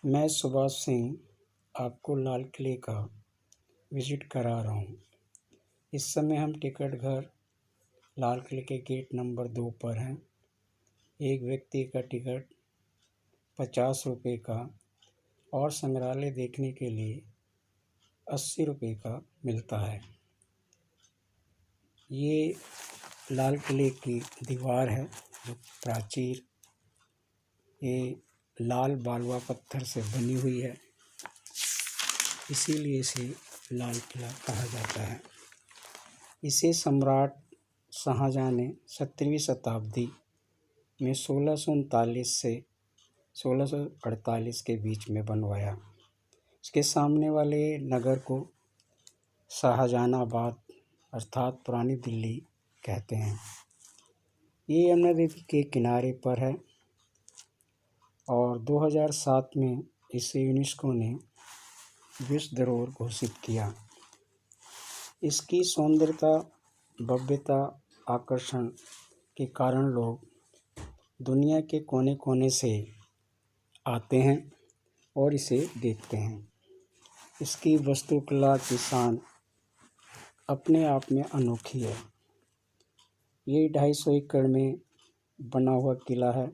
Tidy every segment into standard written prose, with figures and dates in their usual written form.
मैं सुभाष सिंह आपको लाल किले का विज़िट करा रहा हूँ। इस समय हम टिकट घर लाल किले के गेट नंबर 2 पर हैं। एक व्यक्ति का टिकट 50 रुपये का और संग्रहालय देखने के लिए 80 रुपये का मिलता है। ये लाल किले की दीवार है जो प्राचीर ये लाल बालुआ पत्थर से बनी हुई है, इसीलिए इसे लाल किला कहा जाता है। इसे सम्राट शाहजहाँ ने 17वीं शताब्दी में 1639 से 1648 के बीच में बनवाया। इसके सामने वाले नगर को शाहजहानाबाद अर्थात पुरानी दिल्ली कहते हैं। ये यमुना नदी के किनारे पर है और 2007 में इसे यूनेस्को ने विश्व धरोहर घोषित किया। इसकी सौंदर्यता, भव्यता, आकर्षण के कारण लोग दुनिया के कोने कोने से आते हैं और इसे देखते हैं। इसकी वास्तुकला की शान अपने आप में अनोखी है। ये 250 एकड़ में बना हुआ किला है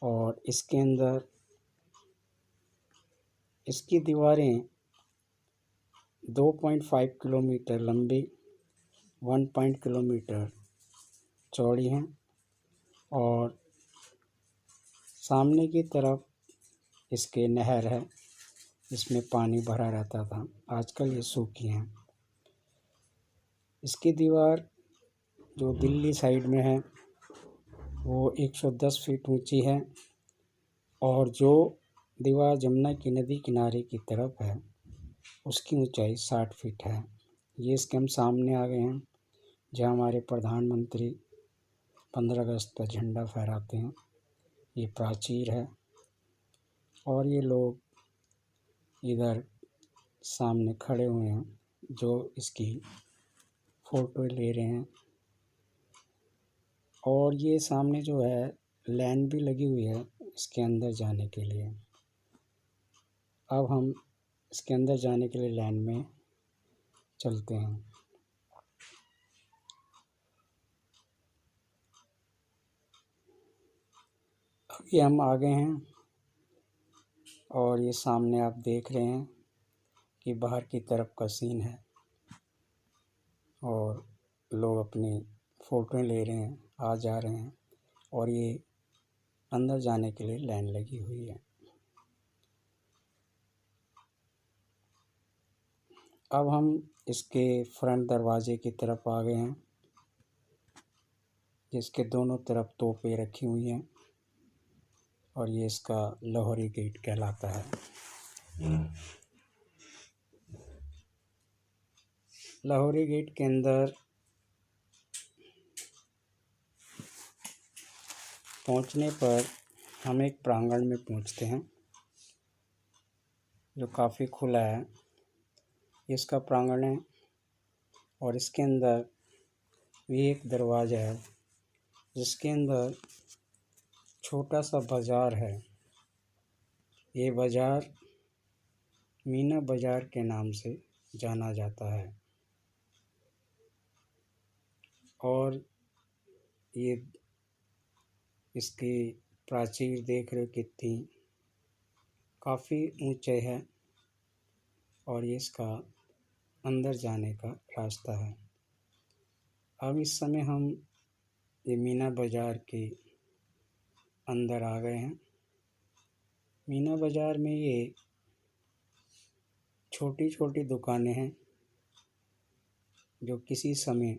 और इसके अंदर इसकी दीवारें 2.5 किलोमीटर लंबी, 1 किलोमीटर चौड़ी हैं और सामने की तरफ इसके नहर है, इसमें पानी भरा रहता था, आजकल ये सूखी हैं। इसकी दीवार जो दिल्ली साइड में है वो 110 फीट ऊंची है और जो दीवार जमुना की नदी किनारे की तरफ है उसकी ऊंचाई 60 फीट है। ये इसके हम सामने आ गए हैं जहाँ हमारे प्रधानमंत्री 15 अगस्त पर झंडा फहराते हैं। ये प्राचीर है और ये लोग इधर सामने खड़े हुए हैं जो इसकी फ़ोटो ले रहे हैं। और ये सामने जो है लाइन भी लगी हुई है इसके अंदर जाने के लिए। अब हम इसके अंदर जाने के लिए लाइन में चलते हैं। अभी हम आ गए हैं और ये सामने आप देख रहे हैं कि बाहर की तरफ का सीन है और लोग अपनी फ़ोटो ले रहे हैं, आ जा रहे हैं और ये अंदर जाने के लिए लाइन लगी हुई है। अब हम इसके फ्रंट दरवाजे की तरफ आ गए हैं जिसके दोनों तरफ तोपें रखी हुई हैं और ये इसका लाहौरी गेट कहलाता है। लाहौरी गेट के अंदर पहुंचने पर हम एक प्रांगण में पहुंचते हैं जो काफ़ी खुला है। इसका प्रांगण है और इसके अंदर भी एक दरवाज़ा है जिसके अंदर छोटा सा बाज़ार है। ये बाज़ार मीना बाज़ार के नाम से जाना जाता है और ये इसकी प्राचीर देख रहे हो कितनी काफ़ी ऊंचे है और ये इसका अंदर जाने का रास्ता है। अब इस समय हम ये मीना बाज़ार के अंदर आ गए हैं। मीना बाज़ार में ये छोटी छोटी दुकानें हैं जो किसी समय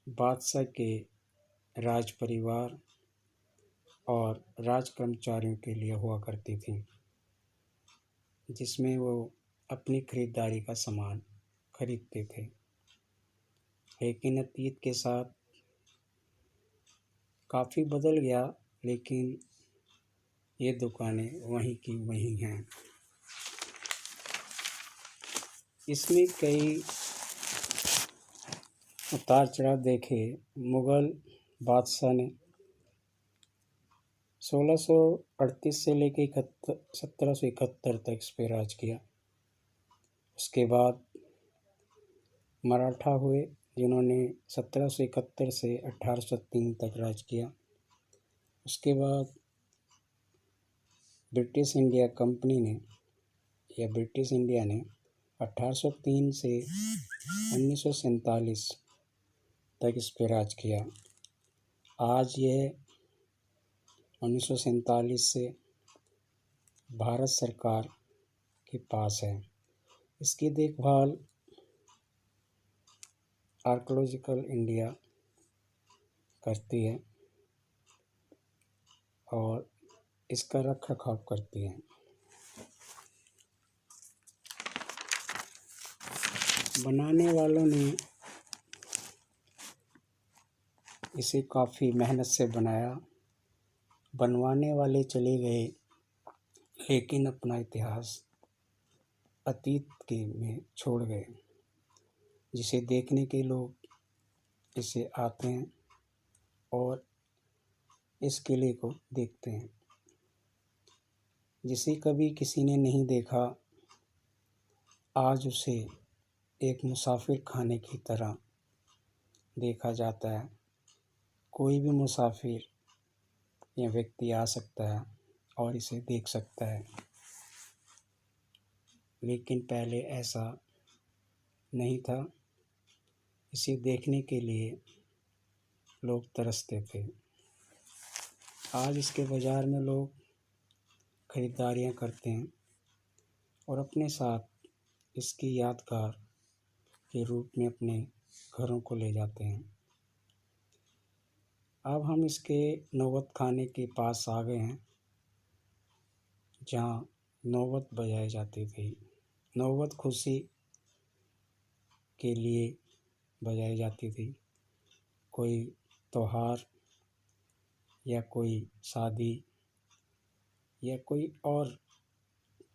बादशाह के राज परिवार और राज कर्मचारियों के लिए हुआ करती थी, जिसमें वो अपनी खरीदारी का सामान खरीदते थे। लेकिन अतीत के साथ काफ़ी बदल गया, लेकिन ये दुकानें वहीं की वहीं हैं। इसमें कई उतार चढ़ाव देखे। मुग़ल बादशाह ने 1638 से लेके 1771 तक इस पे राज किया। उसके बाद मराठा हुए जिन्होंने 1771 से 1803 तक राज किया। उसके बाद ब्रिटिश इंडिया कंपनी ने या ब्रिटिश इंडिया ने 1803 से 1947 तक इस पे राज किया। आज यह 1947 से भारत सरकार के पास है। इसकी देखभाल आर्कियोलॉजिकल इंडिया करती है और इसका रखरखाव करती है। बनाने वालों ने इसे काफ़ी मेहनत से बनाया। बनवाने वाले चले गए, लेकिन अपना इतिहास अतीत के में छोड़ गए, जिसे देखने के लोग इसे आते हैं और इस किले को देखते हैं। जिसे कभी किसी ने नहीं देखा, आज उसे एक मुसाफिर खाने की तरह देखा जाता है। कोई भी मुसाफिर या व्यक्ति आ सकता है और इसे देख सकता है, लेकिन पहले ऐसा नहीं था। इसे देखने के लिए लोग तरसते थे। आज इसके बाज़ार में लोग खरीदारियां करते हैं और अपने साथ इसकी यादगार के रूप में अपने घरों को ले जाते हैं। अब हम इसके नौबत खाने के पास आ गए हैं, जहाँ नौबत बजाई जाती थी। नौबत खुशी के लिए बजाई जाती थी। कोई त्योहार या कोई शादी या कोई और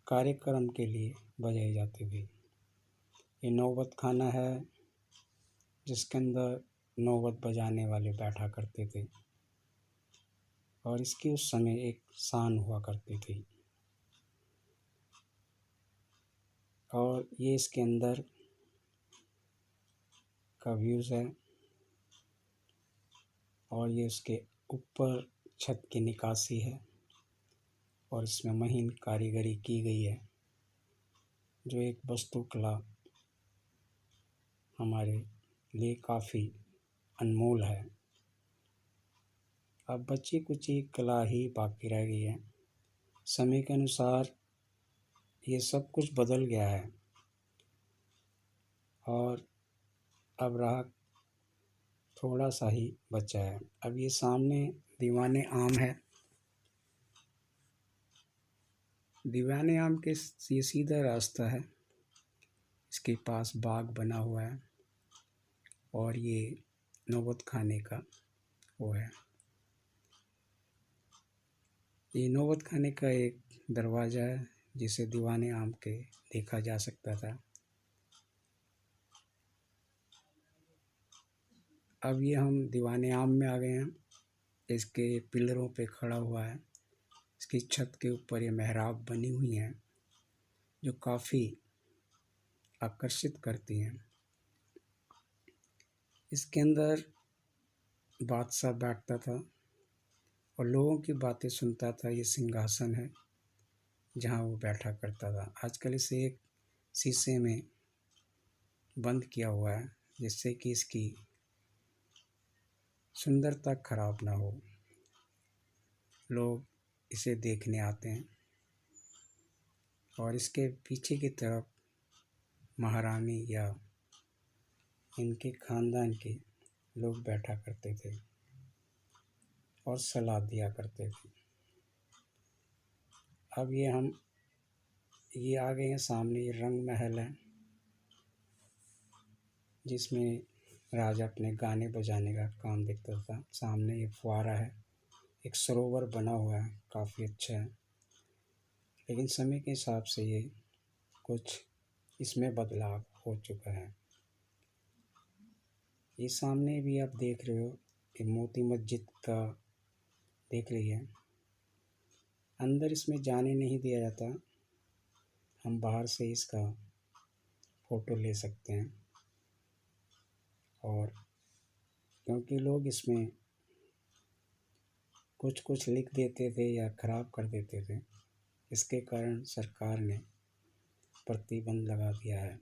कार्यक्रम के लिए बजाई जाती थी। ये नौबत खाना है जिसके अंदर नौबत बजाने वाले बैठा करते थे और इसकी उस समय एक शान हुआ करती थी। और ये इसके अंदर का व्यूज़ है और ये उसके ऊपर छत की निकासी है और इसमें महीन कारीगरी की गई है, जो एक वास्तुकला हमारे लिए काफ़ी अनमोल है। अब बची कुची कला ही बाकी रह गई है। समय के अनुसार ये सब कुछ बदल गया है और अब रहा थोड़ा सा ही बचा है। अब ये सामने दीवाने आम है। दीवाने आम के ये सीधा रास्ता है, इसके पास बाग बना हुआ है और ये नौबत खाने का वो है। ये नौबत खाने का एक दरवाज़ा है जिसे दीवाने आम के देखा जा सकता था। अब ये हम दीवाने आम में आ गए हैं। इसके पिलरों पे खड़ा हुआ है। इसकी छत के ऊपर ये मेहराब बनी हुई हैं, जो काफ़ी आकर्षित करती हैं। इसके अंदर बादशाह बैठता था और लोगों की बातें सुनता था। ये सिंहासन है जहाँ वो बैठा करता था। आजकल इसे एक शीशे में बंद किया हुआ है, जिससे कि इसकी सुंदरता खराब ना हो। लोग इसे देखने आते हैं और इसके पीछे की तरफ महारानी या इनके खानदान के लोग बैठा करते थे और सलाह दिया करते थे। अब ये आ गए हैं सामने। ये रंग महल है जिसमें राजा अपने गाने बजाने का काम देखता था। सामने ये फुवारा है, एक सरोवर बना हुआ है, काफ़ी अच्छा है। लेकिन समय के हिसाब से ये कुछ इसमें बदलाव हो चुका है। ये सामने भी आप देख रहे हो, ये मोती मस्जिद का देख रही है। अंदर इसमें जाने नहीं दिया जाता, हम बाहर से इसका फ़ोटो ले सकते हैं। और क्योंकि लोग इसमें कुछ कुछ लिख देते थे या ख़राब कर देते थे, इसके कारण सरकार ने प्रतिबंध लगा दिया है।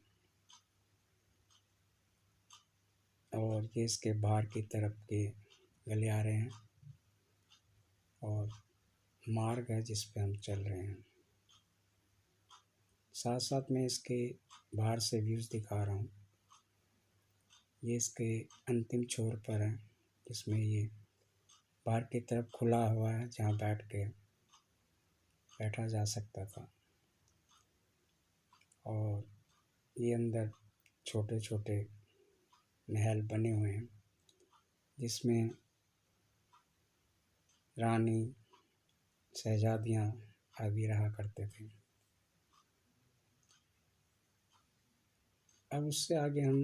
और ये इसके बाहर की तरफ के गलियारे हैं और मार्ग है जिस पे हम चल रहे हैं। साथ साथ में इसके बाहर से व्यूज़ दिखा रहा हूँ। ये इसके अंतिम छोर पर है, जिसमें ये बाहर की तरफ खुला हुआ है, जहाँ बैठा जा सकता था। और ये अंदर छोटे छोटे महल बने हुए हैं, जिसमें रानी, शहजादियाँ आदि रहा करते थे। अब उससे आगे हम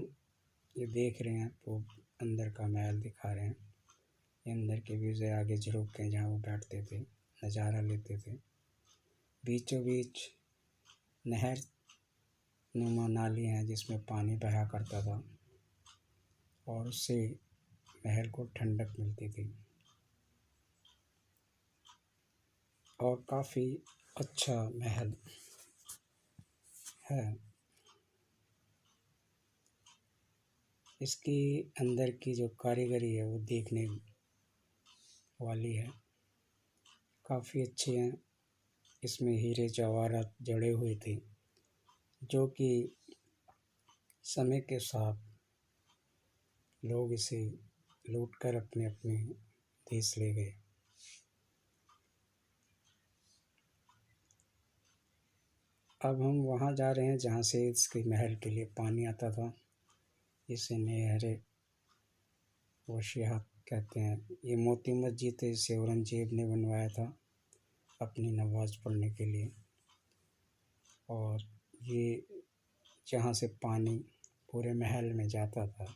ये देख रहे हैं तो अंदर का महल दिखा रहे हैं। ये अंदर के व्यूज़ है, आगे झरोख के जहाँ वो बैठते थे, नज़ारा लेते थे। बीचों बीच नहर नुमा नाली है जिसमें पानी बहा करता था और उससे महल को ठंडक मिलती थी। और काफ़ी अच्छा महल है। इसकी अंदर की जो कारीगरी है वो देखने वाली है, काफ़ी अच्छी हैं। इसमें हीरे जवाहरात जड़े हुए थे, जो कि समय के साथ लोग इसे लूटकर अपने अपने देश ले गए। अब हम वहाँ जा रहे हैं जहाँ से इसके महल के लिए पानी आता था। इसे नहर वशियात कहते हैं। ये मोती मस्जिद है, इसे औरंगजेब ने बनवाया था अपनी नमाज पढ़ने के लिए। और ये जहाँ से पानी पूरे महल में जाता था,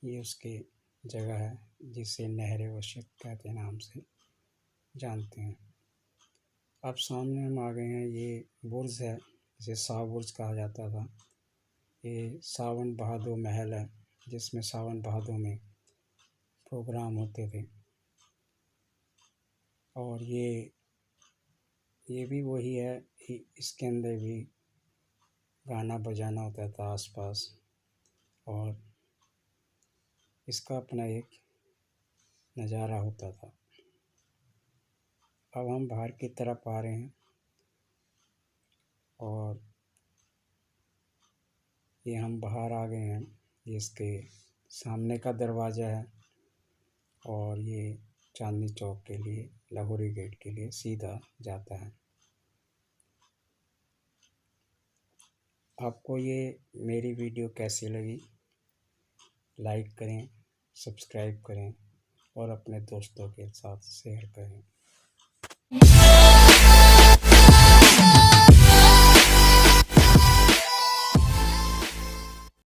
ये उसकी जगह है जिसे नहर वशियत कहते नाम से जानते हैं। अब सामने हम आ गए हैं, ये बुर्ज है जिसे शाह बुर्ज कहा जाता था। ये सावन बहादुर महल है, जिसमें सावन बहादुर में प्रोग्राम होते थे। और ये भी वही है, इसके अंदर भी गाना बजाना होता था आसपास, और इसका अपना एक नज़ारा होता था। अब हम बाहर की तरफ आ रहे हैं और ये हम बाहर आ गए हैं। ये इसके सामने का दरवाज़ा है और ये चांदनी चौक के लिए, लाहौरी गेट के लिए सीधा जाता है। आपको ये मेरी वीडियो कैसी लगी? लाइक करें, सब्सक्राइब करें और अपने दोस्तों के साथ शेयर करें।